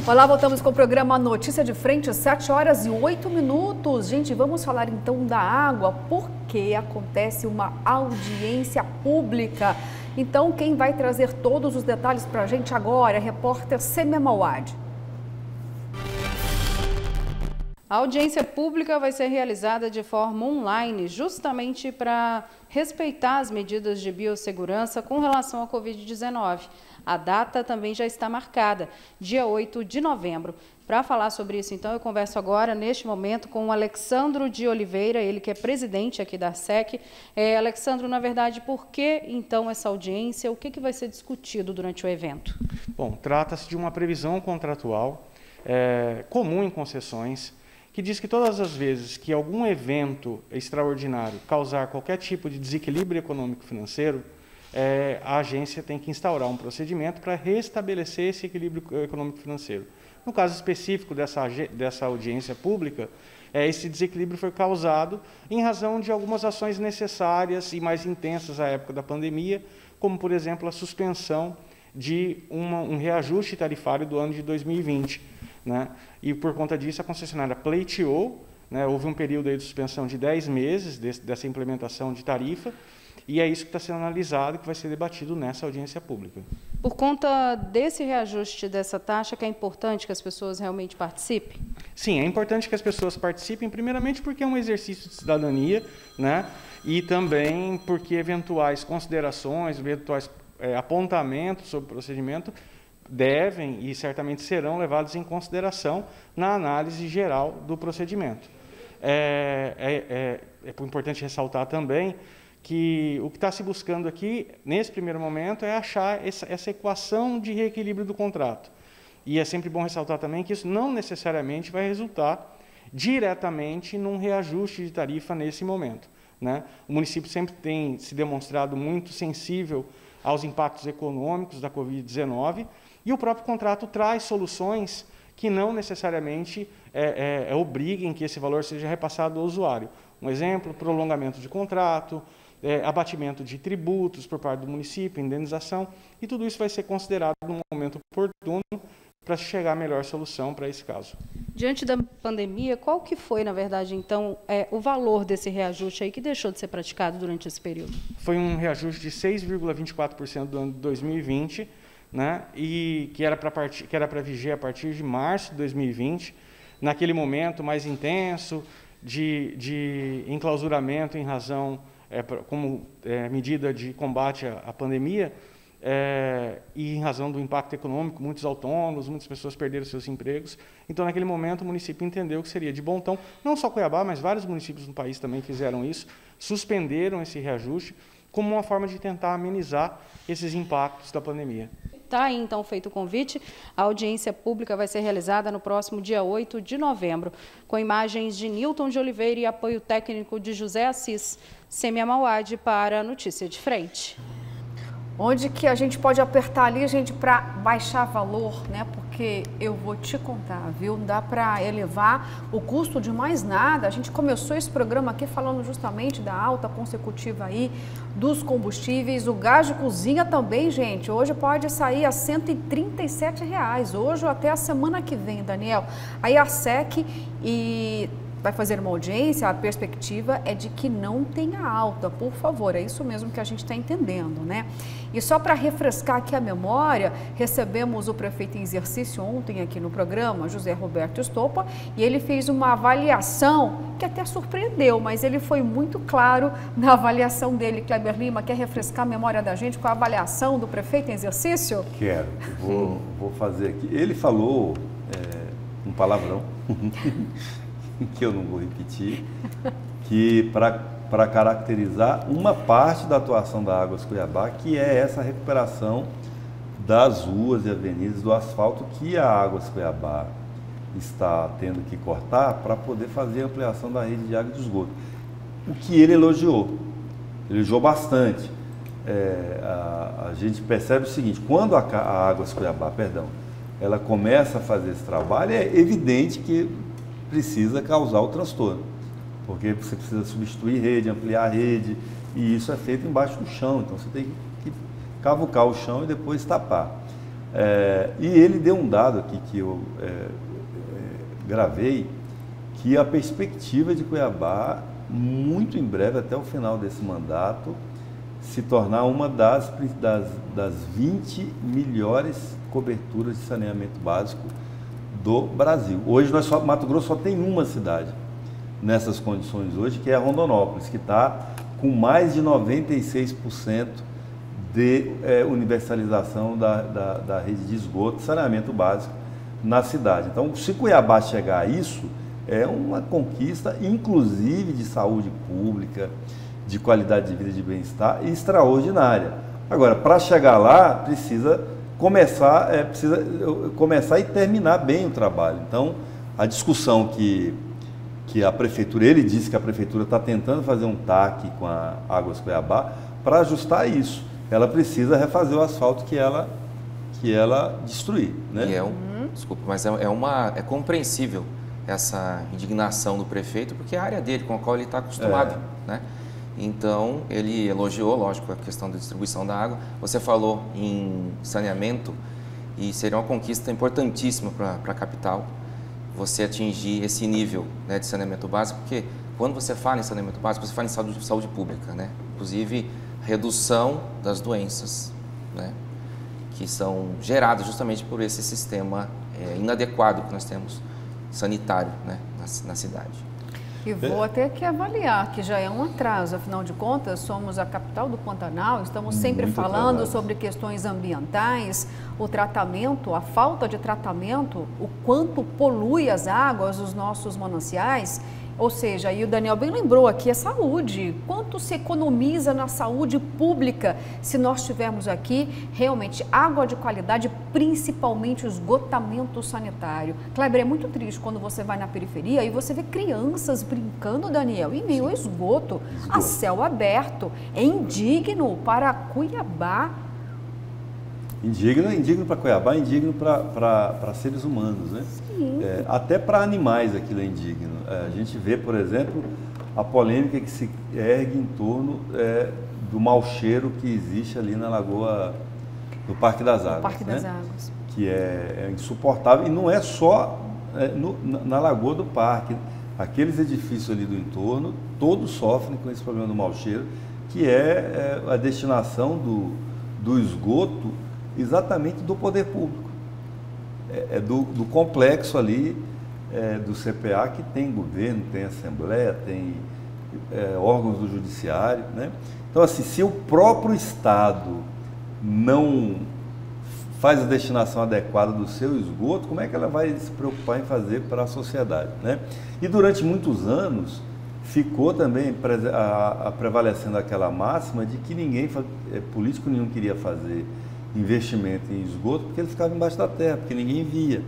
Olá, voltamos com o programa Notícia de Frente, 7h08. Gente, vamos falar então da água, porque acontece uma audiência pública. Então, quem vai trazer todos os detalhes para a gente agora é a repórter Semia Mauad. A audiência pública vai ser realizada de forma online, justamente para respeitar as medidas de biossegurança com relação à Covid-19. A data também já está marcada, dia 8 de novembro. Para falar sobre isso, então, eu converso agora, neste momento, com o Alexandro de Oliveira, ele que é presidente aqui da ASEC. Alexandro, na verdade, por que, então, essa audiência? O que vai ser discutido durante o evento? Bom, trata-se de uma previsão contratual comum em concessões, que diz que todas as vezes que algum evento extraordinário causar qualquer tipo de desequilíbrio econômico-financeiro, a agência tem que instaurar um procedimento para restabelecer esse equilíbrio econômico-financeiro. No caso específico dessa audiência pública, esse desequilíbrio foi causado em razão de algumas ações necessárias e mais intensas à época da pandemia, como, por exemplo, a suspensão de um reajuste tarifário do ano de 2020. Né? E, por conta disso, a concessionária pleiteou, né? Houve um período aí de suspensão de 10 meses dessa implementação de tarifa, e é isso que está sendo analisado e que vai ser debatido nessa audiência pública. Por conta desse reajuste dessa taxa, que é importante que as pessoas realmente participem? Sim, é importante que as pessoas participem, primeiramente porque é um exercício de cidadania, né? E também porque eventuais considerações, eventuais apontamentos sobre o procedimento devem e certamente serão levados em consideração na análise geral do procedimento. É importante ressaltar também que o que está se buscando aqui, nesse primeiro momento, é achar essa equação de reequilíbrio do contrato. E é sempre bom ressaltar também que isso não necessariamente vai resultar diretamente num reajuste de tarifa nesse momento, né? O município sempre tem se demonstrado muito sensível aos impactos econômicos da Covid-19, e o próprio contrato traz soluções que não necessariamente obriguem que esse valor seja repassado ao usuário. Um exemplo, prolongamento de contrato, abatimento de tributos por parte do município, indenização, e tudo isso vai ser considerado num momento oportuno para chegar à melhor solução para esse caso. Diante da pandemia, qual que foi, na verdade, então, o valor desse reajuste aí que deixou de ser praticado durante esse período? Foi um reajuste de 6,24% do ano de 2020, né? E que era para viger a partir de março de 2020, naquele momento mais intenso de enclausuramento em razão, como medida de combate à pandemia, e em razão do impacto econômico, muitos autônomos, muitas pessoas perderam seus empregos. Então, naquele momento, o município entendeu que seria de bom tom, não só Cuiabá, mas vários municípios no país também fizeram isso, suspenderam esse reajuste como uma forma de tentar amenizar esses impactos da pandemia. Está aí, então, feito o convite. A audiência pública vai ser realizada no próximo dia 8 de novembro, com imagens de Nilton de Oliveira e apoio técnico de José Assis. Semia Mauad para a Notícia de Frente. Onde que a gente pode apertar ali, gente, para baixar valor, né? Porque eu vou te contar, viu? Não dá para elevar o custo de mais nada. A gente começou esse programa aqui falando justamente da alta consecutiva aí dos combustíveis. O gás de cozinha também, gente, hoje pode sair a R$ 137. Hoje ou até a semana que vem, Daniel. Aí a ASEC vai fazer uma audiência, a perspectiva é de que não tenha alta, por favor, é isso mesmo que a gente está entendendo, né? E só para refrescar aqui a memória, recebemos o prefeito em exercício ontem aqui no programa, José Roberto Estopa, e ele fez uma avaliação que até surpreendeu, mas ele foi muito claro na avaliação dele. Kleber Lima, quer refrescar a memória da gente com a avaliação do prefeito em exercício? Quero, vou fazer aqui. Ele falou um palavrão, que eu não vou repetir, que para caracterizar uma parte da atuação da Águas Cuiabá, que é essa recuperação das ruas e avenidas, do asfalto que a Águas Cuiabá está tendo que cortar para poder fazer a ampliação da rede de água e de esgoto. O que ele elogiou bastante. A gente percebe o seguinte: quando a Águas Cuiabá, ela começa a fazer esse trabalho, é evidente que precisa causar o transtorno, porque você precisa substituir rede, ampliar a rede, e isso é feito embaixo do chão, então você tem que cavucar o chão e depois tapar. E ele deu um dado aqui que eu gravei, que a perspectiva de Cuiabá, muito em breve, até o final desse mandato, se tornar uma das 20 melhores coberturas de saneamento básico do Brasil. Hoje, Mato Grosso só tem uma cidade nessas condições hoje, que é Rondonópolis, que está com mais de 96% de universalização da rede de esgoto, saneamento básico na cidade. Então, se Cuiabá chegar a isso, é uma conquista, inclusive de saúde pública, de qualidade de vida e de bem-estar, extraordinária. Agora, para chegar lá, precisa começar e terminar bem o trabalho. Então, a discussão que a Prefeitura, ele disse que a Prefeitura está tentando fazer um TAC com a Águas Cuiabá para ajustar isso. Ela precisa refazer o asfalto que ela destruiu, né? Desculpa, mas é compreensível essa indignação do prefeito, porque é a área dele, com a qual ele está acostumado, né? Então, ele elogiou, lógico, a questão da distribuição da água. Você falou em saneamento e seria uma conquista importantíssima para a capital você atingir esse nível, né, de saneamento básico, porque quando você fala em saneamento básico, você fala em saúde pública, né? Inclusive, redução das doenças, né, que são geradas justamente por esse sistema inadequado que nós temos sanitário, né, na cidade. E vou até que avaliar, que já é um atraso, afinal de contas, somos a capital do Pantanal, estamos sempre falando sobre questões ambientais, o tratamento, a falta de tratamento, o quanto polui as águas, os nossos mananciais. Ou seja, e o Daniel bem lembrou aqui, a saúde, quanto se economiza na saúde pública se nós tivermos aqui realmente água de qualidade, principalmente o esgotamento sanitário. Kleber, é muito triste quando você vai na periferia e você vê crianças brincando, Daniel, em meio ao esgoto, a céu aberto. É indigno para Cuiabá. Indigno para Cuiabá, indigno para seres humanos, né? Até para animais aquilo é indigno. A gente vê, por exemplo, a polêmica que se ergue em torno do mau cheiro que existe ali na lagoa do Parque das Águas. Parque das Águas. Que é insuportável, e não é só na lagoa do parque. Aqueles edifícios ali do entorno, todos sofrem com esse problema do mau cheiro, que é a destinação do esgoto exatamente do poder público. Do complexo ali do CPA, que tem governo, tem assembleia, tem órgãos do judiciário, né? Então, assim, se o próprio Estado não faz a destinação adequada do seu esgoto, como é que ela vai se preocupar em fazer para a sociedade, né? E durante muitos anos ficou também prevalecendo aquela máxima de que político nenhum queria fazer investimento em esgoto porque ele ficava embaixo da terra, porque ninguém via.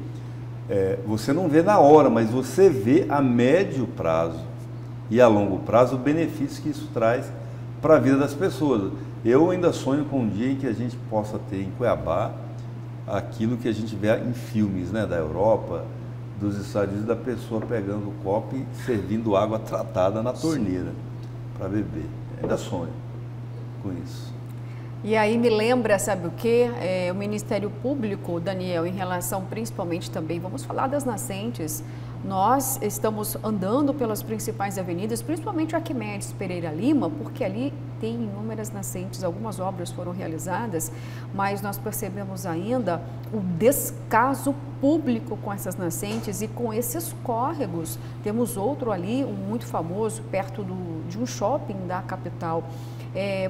Você não vê na hora, mas você vê a médio prazo e a longo prazo o benefício que isso traz para a vida das pessoas. Eu ainda sonho com um dia em que a gente possa ter em Cuiabá aquilo que a gente vê em filmes, né, da Europa, dos Estados Unidos, da pessoa pegando o copo e servindo água tratada na torneira para beber. Ainda sonho com isso. E aí me lembra, sabe o quê? O Ministério Público, Daniel, em relação principalmente também, vamos falar das nascentes. Nós estamos andando pelas principais avenidas, principalmente o Arquimedes Pereira Lima, porque ali tem inúmeras nascentes, algumas obras foram realizadas, mas nós percebemos ainda o descaso público com essas nascentes e com esses córregos. Temos outro ali, um muito famoso, perto de um shopping da capital.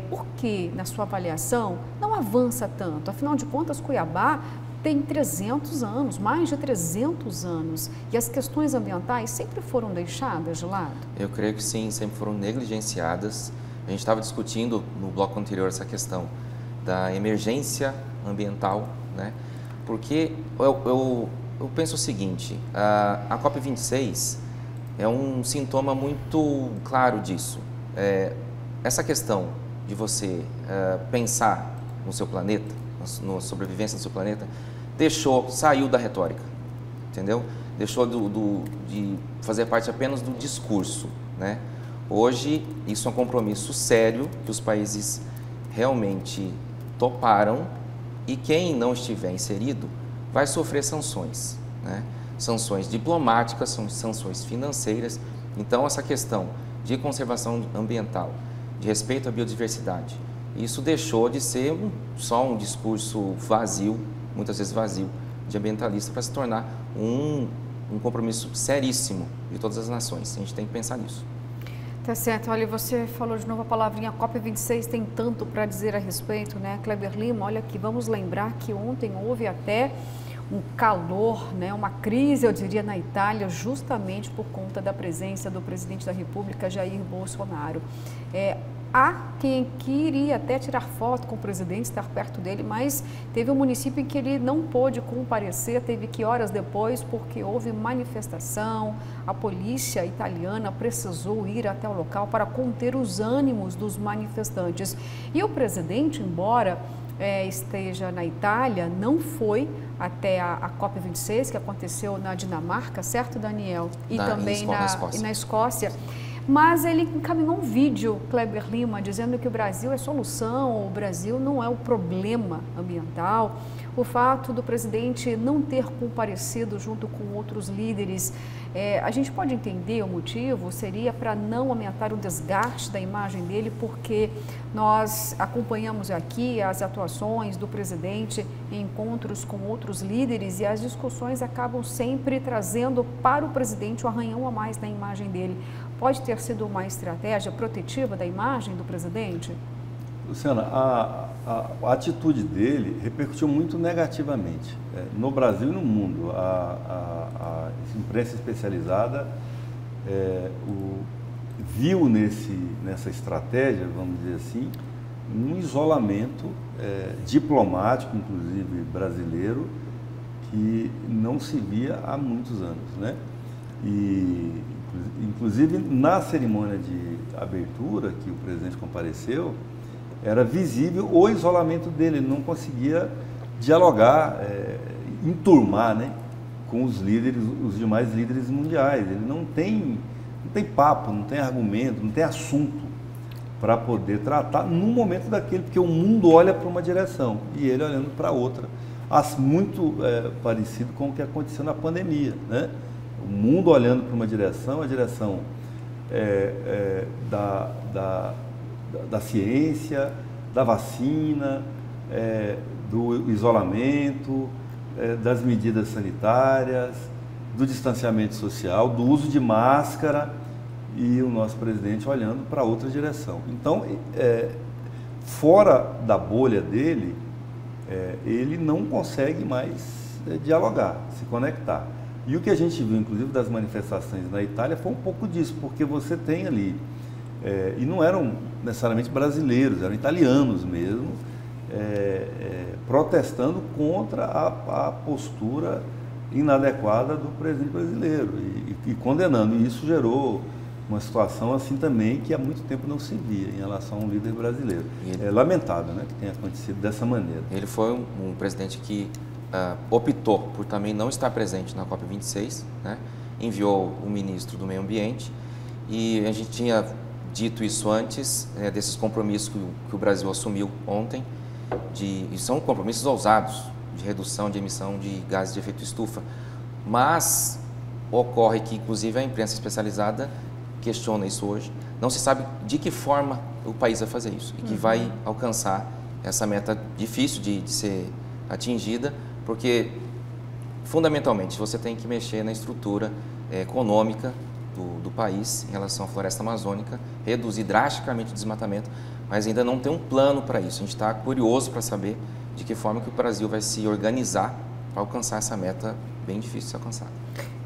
Por que, na sua avaliação, não avança tanto? Afinal de contas, Cuiabá tem 300 anos, mais de 300 anos, e as questões ambientais sempre foram deixadas de lado? Eu creio que sim, sempre foram negligenciadas. A gente estava discutindo no bloco anterior essa questão da emergência ambiental, né? Porque eu penso o seguinte, a COP26 é um sintoma muito claro disso. Essa questão de você pensar no seu planeta, na sobrevivência do seu planeta, saiu da retórica, entendeu? Deixou de fazer parte apenas do discurso, né? Hoje, isso é um compromisso sério que os países realmente toparam E quem não estiver inserido vai sofrer sanções, né? Sanções diplomáticas, sanções financeiras. Então, essa questão de conservação ambiental, de respeito à biodiversidade, isso deixou de ser só um discurso vazio, muitas vezes vazio, de ambientalista, para se tornar um compromisso seríssimo de todas as nações. A gente tem que pensar nisso. Tá certo. Olha, você falou de novo a palavrinha COP26, tem tanto para dizer a respeito, né? Kleber Lima, olha aqui, vamos lembrar que ontem houve até um calor, né, uma crise, eu diria, na Itália, justamente por conta da presença do presidente da República, Jair Bolsonaro. Há quem queria até tirar foto com o presidente, estar perto dele, mas teve um município em que ele não pôde comparecer, teve que horas depois, porque houve manifestação, a polícia italiana precisou ir até o local para conter os ânimos dos manifestantes. E o presidente, embora esteja na Itália, não foi até a COP26, que aconteceu na Dinamarca, certo, Daniel? E também na Escócia. Mas ele encaminhou um vídeo, Kleber Lima, dizendo que o Brasil é solução, o Brasil não é o problema ambiental. O fato do presidente não ter comparecido junto com outros líderes, a gente pode entender o motivo, seria para não aumentar o desgaste da imagem dele, porque nós acompanhamos aqui as atuações do presidente em encontros com outros líderes e as discussões acabam sempre trazendo para o presidente um arranhão a mais na imagem dele. Pode ter sido uma estratégia protetiva da imagem do presidente? Luciana, a atitude dele repercutiu muito negativamente. No Brasil e no mundo, a imprensa especializada viu nessa estratégia, vamos dizer assim, um isolamento diplomático, inclusive brasileiro, que não se via há muitos anos, né? E, inclusive, na cerimônia de abertura que o presidente compareceu, era visível o isolamento dele, ele não conseguia dialogar, enturmar, né, com os líderes, os demais líderes mundiais. Ele não tem papo, não tem argumento, não tem assunto para poder tratar num momento daquele, porque o mundo olha para uma direção e ele olhando para outra. Muito parecido com o que aconteceu na pandemia, né? O mundo olhando para uma direção, a direção da ciência, da vacina, do isolamento, das medidas sanitárias, do distanciamento social, do uso de máscara, e o nosso presidente olhando para outra direção. Então, fora da bolha dele, ele não consegue mais dialogar, se conectar. E o que a gente viu, inclusive, das manifestações na Itália foi um pouco disso, porque você tem ali, e não eram necessariamente brasileiros, eram italianos mesmo, protestando contra a postura inadequada do presidente brasileiro e condenando. E isso gerou uma situação assim também que há muito tempo não se via em relação a um líder brasileiro. É lamentável, né, que tenha acontecido dessa maneira. Ele foi um presidente que optou por também não estar presente na COP26, né? Enviou o ministro do Meio Ambiente e a gente tinha dito isso antes, desses compromissos que o Brasil assumiu ontem, e são compromissos ousados de redução de emissão de gases de efeito estufa, mas ocorre que inclusive a imprensa especializada questiona isso hoje, não se sabe de que forma o país vai fazer isso e que vai alcançar essa meta difícil de ser atingida, porque fundamentalmente você tem que mexer na estrutura econômica do país em relação à floresta amazônica, reduzir drasticamente o desmatamento, mas ainda não tem um plano para isso. A gente está curioso para saber de que forma que o Brasil vai se organizar para alcançar essa meta bem difícil de ser alcançada.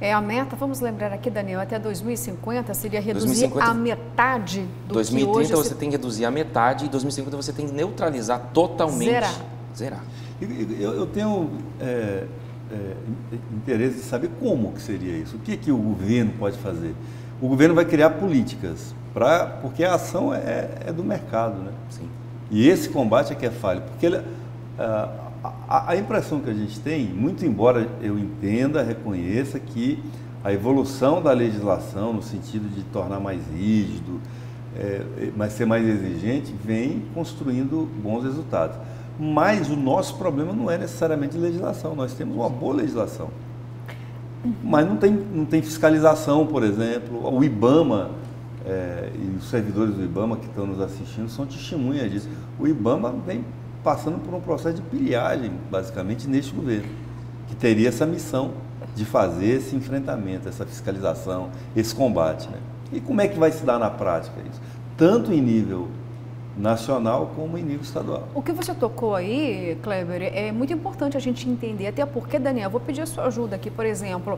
A meta, vamos lembrar aqui, Daniel, até 2050 seria reduzir a metade do 2030 que hoje... você tem que reduzir a metade e 2050 você tem que neutralizar totalmente. Zerar. Eu tenho interesse de saber como que seria isso. O que o governo pode fazer? O governo vai criar políticas, porque a ação é do mercado, né? Sim. E esse combate é que é falho, porque a impressão que a gente tem, muito embora eu entenda, reconheça que a evolução da legislação, no sentido de tornar mais rígido, mas ser mais exigente, vem construindo bons resultados. Mas o nosso problema não é necessariamente legislação, nós temos uma boa legislação. Mas não tem fiscalização, por exemplo. O IBAMA, e os servidores do IBAMA que estão nos assistindo são testemunhas disso. O IBAMA vem passando por um processo de pilhagem, basicamente, neste governo, que teria essa missão de fazer esse enfrentamento, essa fiscalização, esse combate, né? E como é que vai se dar na prática isso? Tanto em nível nacional como em nível estadual. O que você tocou aí, Kleber, é muito importante a gente entender, até porque, Daniel, vou pedir a sua ajuda aqui, por exemplo,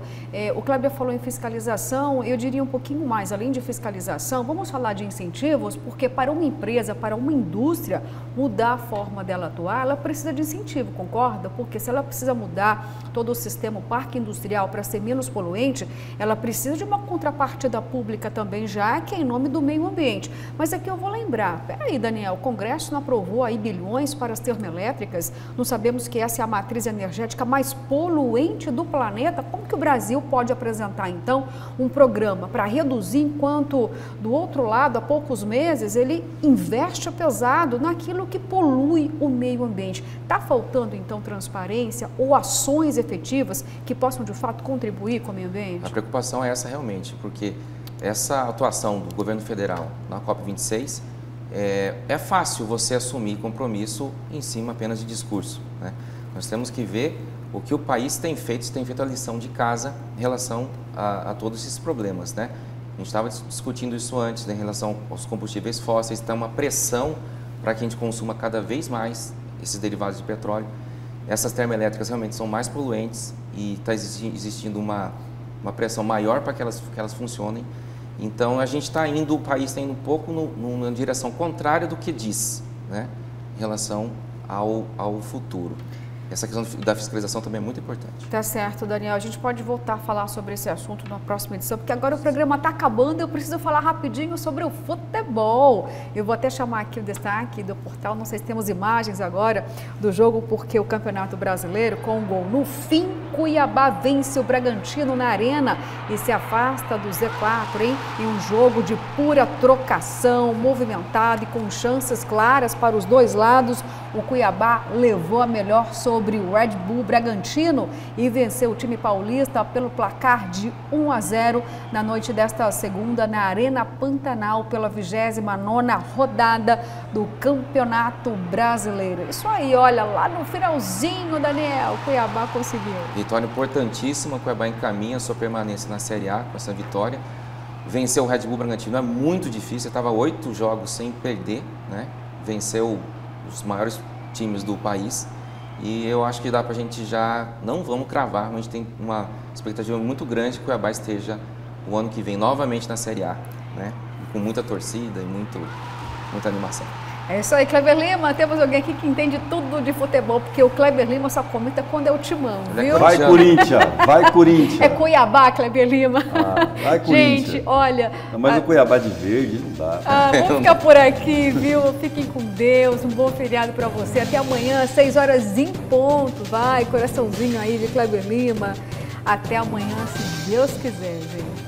o Kleber falou em fiscalização, eu diria um pouquinho mais, além de fiscalização, vamos falar de incentivos, porque para uma empresa, para uma indústria mudar a forma dela atuar, ela precisa de incentivo, concorda? Porque se ela precisa mudar todo o sistema, o parque industrial, para ser menos poluente, ela precisa de uma contrapartida pública também, já que é em nome do meio ambiente. Mas aqui eu vou lembrar, peraí, Daniel, o Congresso não aprovou aí bilhões para as termoelétricas, não sabemos que essa é a matriz energética mais poluente do planeta, como que o Brasil pode apresentar então um programa para reduzir, enquanto do outro lado, há poucos meses, ele investe pesado naquilo que polui o meio ambiente? Está faltando então transparência ou ações efetivas que possam de fato contribuir com o meio ambiente? A preocupação é essa realmente, porque essa atuação do governo federal na COP26 é fácil você assumir compromisso em cima apenas de discurso, né? Nós temos que ver o que o país tem feito, se tem feito a lição de casa em relação a todos esses problemas, né? A gente estava discutindo isso antes, né, em relação aos combustíveis fósseis, tem uma pressão para que a gente consuma cada vez mais esses derivados de petróleo. Essas termoelétricas realmente são mais poluentes e está existindo uma pressão maior para que elas funcionem. Então, o país está indo um pouco na direção contrária do que diz, né, em relação ao futuro. Essa questão da fiscalização também é muito importante. Tá certo, Daniel. A gente pode voltar a falar sobre esse assunto na próxima edição, porque agora o programa está acabando, eu preciso falar rapidinho sobre o futebol. Eu vou até chamar aqui o destaque do portal, não sei se temos imagens agora do jogo, porque o Campeonato Brasileiro, com um gol no fim, Cuiabá vence o Bragantino na Arena e se afasta do Z4, hein? Em um jogo de pura trocação, movimentado e com chances claras para os dois lados, o Cuiabá levou a melhor sobre o Red Bull Bragantino e venceu o time paulista pelo placar de 1-0 na noite desta segunda na Arena Pantanal pela 29ª rodada do Campeonato Brasileiro. Isso aí, olha, lá no finalzinho, Daniel, o Cuiabá conseguiu. Vitória importantíssima, o Cuiabá encaminha a sua permanência na Série A com essa vitória. Venceu o Red Bull Bragantino é muito difícil, estava 8 jogos sem perder, né? Venceu os maiores times do país e eu acho que dá para a gente já, não vamos cravar, mas a gente tem uma expectativa muito grande que o Cuiabá esteja o ano que vem novamente na Série A, né? Com muita torcida e muita animação. É isso aí, Kleber Lima, temos alguém aqui que entende tudo de futebol, porque o Kleber Lima só comenta quando é o timão, viu? Vai Corinthians, vai Corinthians. É Cuiabá, Kleber Lima. Vai Corinthians. Gente, olha... Mas o Cuiabá de verde não dá. Vamos ficar por aqui, viu? Fiquem com Deus, um bom feriado para você. Até amanhã, 6 horas em ponto, vai, coraçãozinho aí de Kleber Lima. Até amanhã, se Deus quiser, gente.